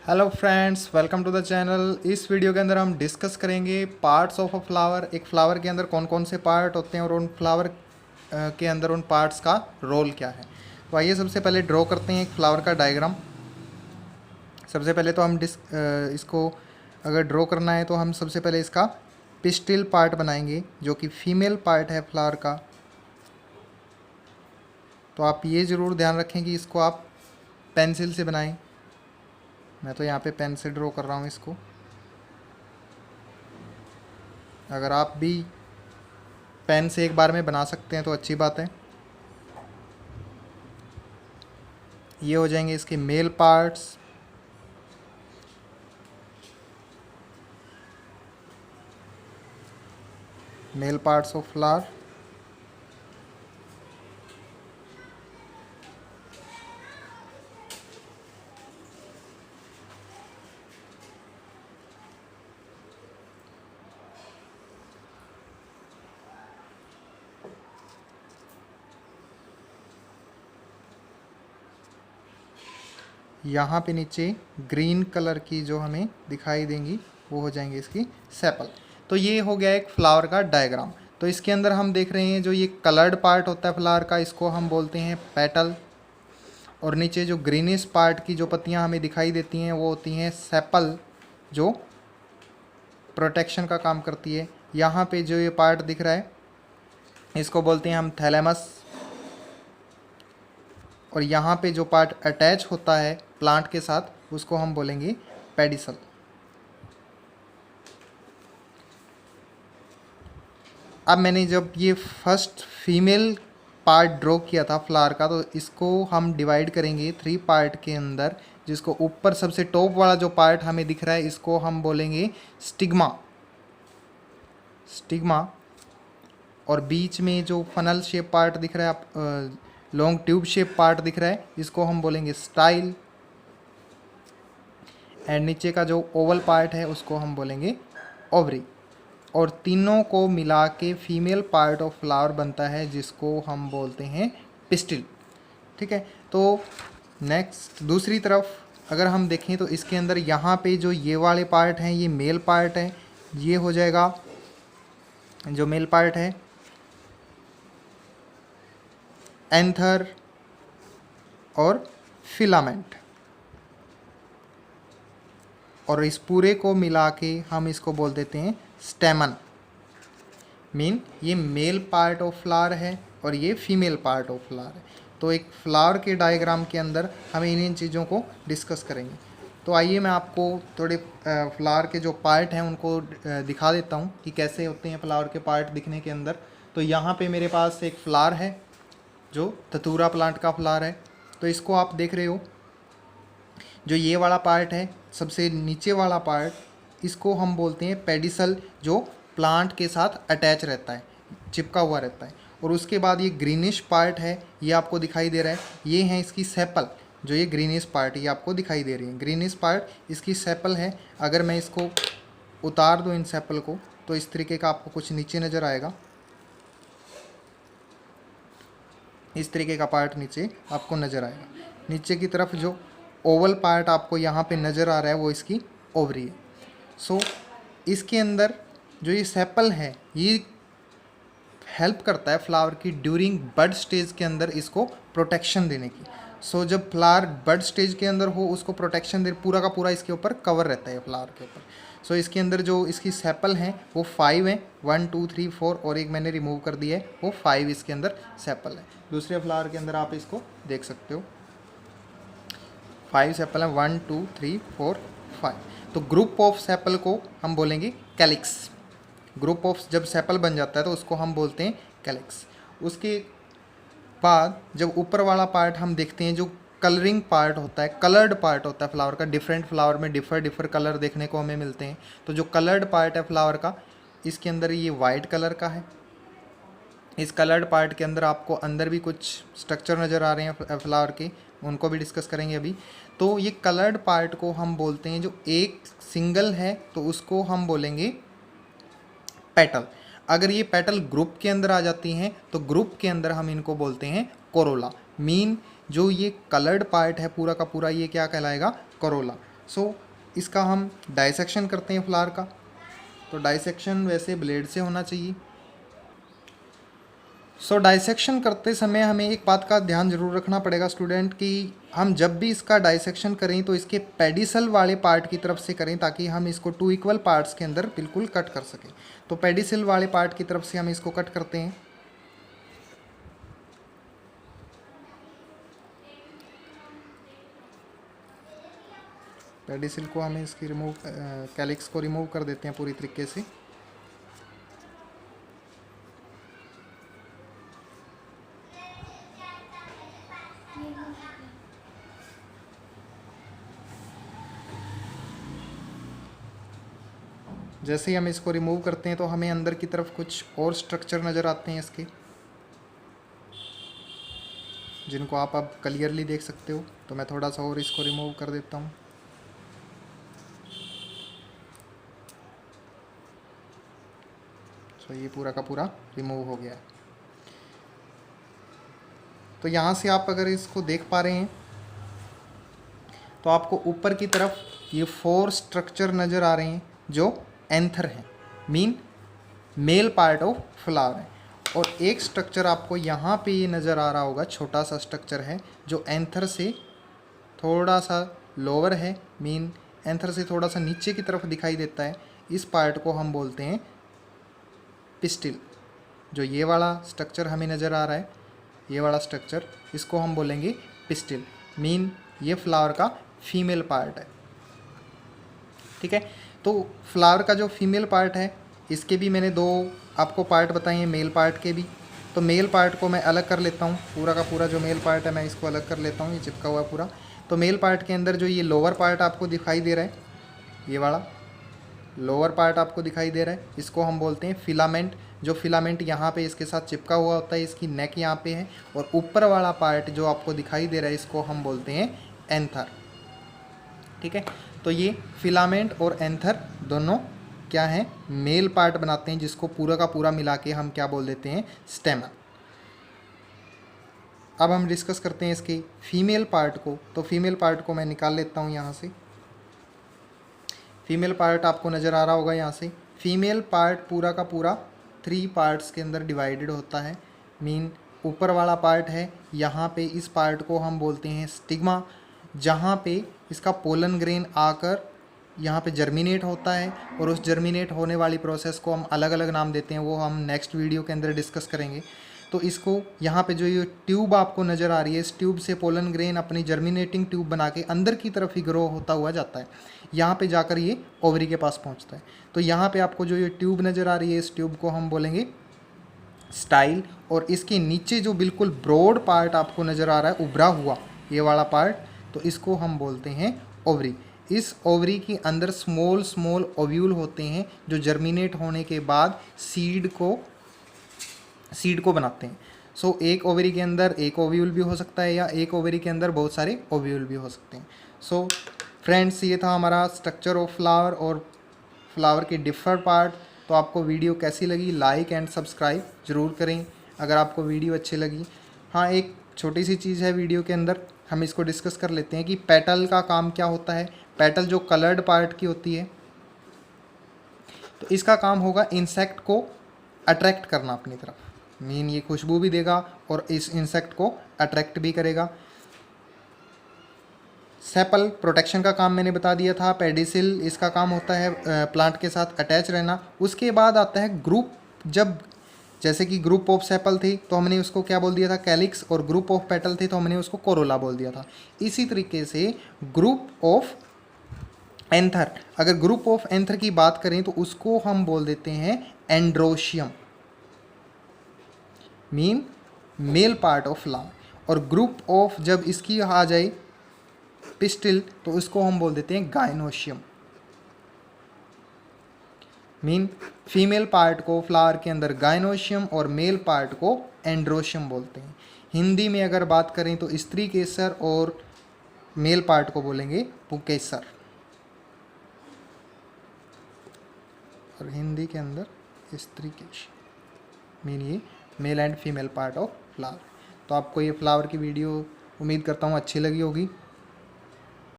Hello friends, welcome to the channel. इस video के अंदर हम डिस्कस करेंगे पार्ट्स ऑफ अ फ्लावर। एक फ्लावर के अंदर कौन कौन से पार्ट होते हैं और उन फ्लावर के अंदर उन पार्ट्स का रोल क्या है। तो आइए सबसे पहले ड्रॉ करते हैं एक फ्लावर का डायग्राम। सबसे पहले तो हम इसको अगर ड्रॉ करना है तो हम सबसे पहले इसका पिस्टिल पार्ट बनाएंगे जो कि फीमेल पार्ट है फ्लावर का। तो आप ये ज़रूर ध्यान रखें कि इसको आप पेंसिल से बनाएं। मैं तो यहाँ पे पेन से ड्रॉ कर रहा हूँ इसको। अगर आप भी पेन से एक बार में बना सकते हैं तो अच्छी बात है। ये हो जाएंगे इसके male parts. Male parts of flower. यहाँ पे नीचे ग्रीन कलर की जो हमें दिखाई देंगी वो हो जाएंगी इसकी सेपल। तो ये हो गया एक फ्लावर का डायग्राम। तो इसके अंदर हम देख रहे हैं जो ये कलर्ड पार्ट होता है फ्लावर का, इसको हम बोलते हैं पेटल। और नीचे जो ग्रीनिश पार्ट की जो पत्तियाँ हमें दिखाई देती हैं वो होती हैं सेपल, जो प्रोटेक्शन का काम करती है। यहाँ पे जो ये पार्ट दिख रहा है इसको बोलते हैं हम थैलेमस। और यहाँ पे जो पार्ट अटैच होता है प्लांट के साथ उसको हम बोलेंगे पेडिसल। अब मैंने जब ये फर्स्ट फीमेल पार्ट ड्रॉ किया था फ्लावर का, तो इसको हम डिवाइड करेंगे 3 पार्ट के अंदर। जिसको ऊपर सबसे टॉप वाला जो पार्ट हमें दिख रहा है इसको हम बोलेंगे स्टिग्मा। स्टिग्मा। और बीच में जो फनल शेप पार्ट दिख रहा है, आप लॉन्ग ट्यूब शेप पार्ट दिख रहा है, इसको हम बोलेंगे स्टाइल। एंड नीचे का जो ओवल पार्ट है उसको हम बोलेंगे ओवरी। और तीनों को मिला के फीमेल पार्ट ऑफ फ्लावर बनता है जिसको हम बोलते हैं पिस्टिल। ठीक है। तो नेक्स्ट दूसरी तरफ अगर हम देखें तो इसके अंदर यहाँ पे जो ये वाले पार्ट हैं ये मेल पार्ट है। ये हो जाएगा जो मेल पार्ट है एंथर और फिलामेंट। और इस पूरे को मिला के हम इसको बोल देते हैं स्टेमन। मीन ये मेल पार्ट ऑफ फ्लावर है और ये फीमेल पार्ट ऑफ फ्लावर है। तो एक फ्लावर के डायग्राम के अंदर हम इन चीज़ों को डिस्कस करेंगे। तो आइए मैं आपको थोड़े फ्लावर के जो पार्ट हैं उनको दिखा देता हूँ कि कैसे होते हैं फ्लावर के पार्ट दिखने के अंदर। तो यहाँ पे मेरे पास एक फ्लावर है जो धतूरा प्लांट का फ्लावर है। तो इसको आप देख रहे हो, जो ये वाला पार्ट है सबसे नीचे वाला पार्ट, इसको हम बोलते हैं पेडिसल, जो प्लांट के साथ अटैच रहता है, चिपका हुआ रहता है। और उसके बाद ये ग्रीनिश पार्ट है, ये आपको दिखाई दे रहा है, ये है इसकी सेपल। जो ये ग्रीनिश पार्ट ये आपको दिखाई दे रही है, ग्रीनिश पार्ट इसकी सेपल है। अगर मैं इसको उतार दूँ इन सेपल को तो इस तरीके का आपको कुछ नीचे नज़र आएगा। इस तरीके का पार्ट नीचे आपको नज़र आएगा। नीचे की तरफ जो ओवल पार्ट आपको यहाँ पे नज़र आ रहा है वो इसकी ओवरी है। सो इसके अंदर जो ये सेपल है ये हेल्प करता है फ्लावर की ड्यूरिंग बड स्टेज के अंदर इसको प्रोटेक्शन देने की। सो जब फ्लावर बड स्टेज के अंदर हो उसको प्रोटेक्शन दे, पूरा का पूरा इसके ऊपर कवर रहता है फ्लावर के ऊपर। सो इसके अंदर जो इसकी सेपल हैं वो 5 हैं, 1 2 3 4, और एक मैंने रिमूव कर दिया है, वो 5 इसके अंदर सेपल है। दूसरे फ्लावर के अंदर आप इसको देख सकते हो 5 सेपल हैं, 1 2 3 4 5। तो ग्रुप ऑफ सेपल को हम बोलेंगे कैलिक्स। ग्रुप ऑफ जब सेपल बन जाता है तो उसको हम बोलते हैं कैलिक्स। उसके बाद जब ऊपर वाला पार्ट हम देखते हैं, जो कलरिंग पार्ट होता है, कलर्ड पार्ट होता है फ्लावर का, डिफरेंट फ्लावर में डिफर कलर देखने को हमें मिलते हैं। तो जो कलर्ड पार्ट है फ्लावर का, इसके अंदर ये वाइट कलर का है। इस कलर्ड पार्ट के अंदर आपको अंदर भी कुछ स्ट्रक्चर नज़र आ रहे हैं फ्लावर के, उनको भी डिस्कस करेंगे अभी। तो ये कलर्ड पार्ट को हम बोलते हैं, जो एक सिंगल है तो उसको हम बोलेंगे पेटल। अगर ये पेटल ग्रुप के अंदर आ जाती हैं तो ग्रुप के अंदर हम इनको बोलते हैं कोरोला। मीन जो ये कलर्ड पार्ट है पूरा का पूरा ये क्या कहलाएगा, कोरोला। सो इसका हम डाइसेक्शन करते हैं फ्लावर का। तो डाइसेक्शन वैसे ब्लेड से होना चाहिए। सो डाइसेक्शन करते समय हमें एक बात का ध्यान जरूर रखना पड़ेगा स्टूडेंट कि हम जब भी इसका डाइसेक्शन करें तो इसके पेडिसल वाले पार्ट की तरफ से करें, ताकि हम इसको 2 इक्वल पार्ट्स के अंदर बिल्कुल कट कर सकें। तो पेडिसल वाले पार्ट की तरफ से हम इसको कट करते हैं। पेडिसल को हमें इसकी कैलिक्स को रिमूव कर देते हैं पूरी तरीके से। जैसे ही हम इसको रिमूव करते हैं तो हमें अंदर की तरफ कुछ और स्ट्रक्चर नज़र आते हैं इसके, जिनको आप अब क्लियरली देख सकते हो। तो मैं थोड़ा सा और इसको रिमूव कर देता हूँ। तो ये पूरा का पूरा रिमूव हो गया है। तो यहाँ से आप अगर इसको देख पा रहे हैं तो आपको ऊपर की तरफ ये 4 स्ट्रक्चर नज़र आ रहे हैं जो एंथर हैं, mean male part of flower है। और एक स्ट्रक्चर आपको यहाँ पे ये नज़र आ रहा होगा, छोटा सा स्ट्रक्चर है जो एंथर से थोड़ा सा लोअर है, मीन एंथर से थोड़ा सा नीचे की तरफ दिखाई देता है। इस पार्ट को हम बोलते हैं पिस्टिल। जो ये वाला स्ट्रक्चर हमें नज़र आ रहा है, ये वाला स्ट्रक्चर, इसको हम बोलेंगे पिस्टिल, मीन ये फ्लावर का फीमेल पार्ट है। ठीक है। तो फ्लावर का जो फीमेल पार्ट है, इसके भी मैंने 2 आपको पार्ट बताए हैं, मेल पार्ट के भी। तो मेल पार्ट को मैं अलग कर लेता हूँ, पूरा का पूरा जो मेल पार्ट है मैं इसको अलग कर लेता हूँ, ये चिपका हुआ पूरा। तो मेल पार्ट के अंदर जो ये लोअर पार्ट आपको दिखाई दे रहा है, ये वाला लोअर पार्ट आपको दिखाई दे रहा है, इसको हम बोलते हैं फिलामेंट। जो फिलामेंट यहाँ पे इसके साथ चिपका हुआ होता है, इसकी नेक यहाँ पे है। और ऊपर वाला पार्ट जो आपको दिखाई दे रहा है, इसको हम बोलते हैं एंथर। ठीक है। तो ये फिलामेंट और एंथर दोनों क्या हैं, मेल पार्ट बनाते हैं, जिसको पूरा का पूरा मिला के हम क्या बोल देते हैं, स्टेमन। अब हम डिस्कस करते हैं इसके फीमेल पार्ट को। तो फीमेल पार्ट को मैं निकाल लेता हूँ यहाँ से। फीमेल पार्ट आपको नज़र आ रहा होगा यहाँ से। फीमेल पार्ट पूरा का पूरा 3 पार्ट्स के अंदर डिवाइडेड होता है, मीन ऊपर वाला पार्ट है, यहाँ पे इस पार्ट को हम बोलते हैं स्टिग्मा, जहाँ पे इसका पोलन ग्रेन आकर यहाँ पे जर्मिनेट होता है। और उस जर्मिनेट होने वाली प्रोसेस को हम अलग अलग नाम देते हैं, वो हम नेक्स्ट वीडियो के अंदर डिस्कस करेंगे। तो इसको यहाँ पे जो ये ट्यूब आपको नज़र आ रही है, इस ट्यूब से पोलन ग्रेन अपनी जर्मिनेटिंग ट्यूब बना के अंदर की तरफ ही ग्रो होता हुआ जाता है। यहाँ पे जाकर ये ओवरी के पास पहुँचता है। तो यहाँ पे आपको जो ये ट्यूब नज़र आ रही है, इस ट्यूब को हम बोलेंगे स्टाइल। और इसके नीचे जो बिल्कुल ब्रॉड पार्ट आपको नज़र आ रहा है, उभरा हुआ ये वाला पार्ट, तो इसको हम बोलते हैं ओवरी। इस ओवरी के अंदर स्मॉल स्मॉल ओव्यूल होते हैं, जो जर्मिनेट होने के बाद सीड को बनाते हैं। सो एक ओवरी के अंदर एक ओव्यूल भी हो सकता है, या एक ओवरी के अंदर बहुत सारे ओव्यूल भी हो सकते हैं। सो फ्रेंड्स, ये था हमारा स्ट्रक्चर ऑफ फ्लावर और फ्लावर के डिफर पार्ट। तो आपको वीडियो कैसी लगी, लाइक एंड सब्सक्राइब ज़रूर करें अगर आपको वीडियो अच्छी लगी। हाँ, एक छोटी सी चीज़ है वीडियो के अंदर, हम इसको डिस्कस कर लेते हैं कि पेटल का काम क्या होता है। पेटल जो कलर्ड पार्ट की होती है, तो इसका काम होगा इंसेक्ट को अट्रैक्ट करना अपनी तरफ, मीन ये खुशबू भी देगा और इस इंसेक्ट को अट्रैक्ट भी करेगा। सेपल प्रोटेक्शन का काम मैंने बता दिया था। पेडिसिल इसका काम होता है प्लांट के साथ अटैच रहना। उसके बाद आता है ग्रुप। जब जैसे कि ग्रुप ऑफ सेपल थी तो हमने उसको क्या बोल दिया था, कैलिक्स, और ग्रुप ऑफ पेटल थे तो हमने उसको कोरोला बोल दिया था। इसी तरीके से ग्रुप ऑफ एंथर, अगर ग्रुप ऑफ एंथर की बात करें तो उसको हम बोल देते हैं androecium, mean male part of flower. और ग्रुप ऑफ जब इसकी आ जाए पिस्टिल, तो उसको हम बोल देते हैं गाइनोशियम, मीन फीमेल पार्ट को फ्लावर के अंदर गाइनोशियम और मेल पार्ट को एंड्रोशियम बोलते हैं। हिंदी में अगर बात करें तो स्त्री केसर और मेल पार्ट को बोलेंगे पुकेसर, और हिंदी के अंदर स्त्री केसर, मीन ये male and female part of flower. तो आपको ये फ्लावर की वीडियो उम्मीद करता हूँ अच्छी लगी होगी।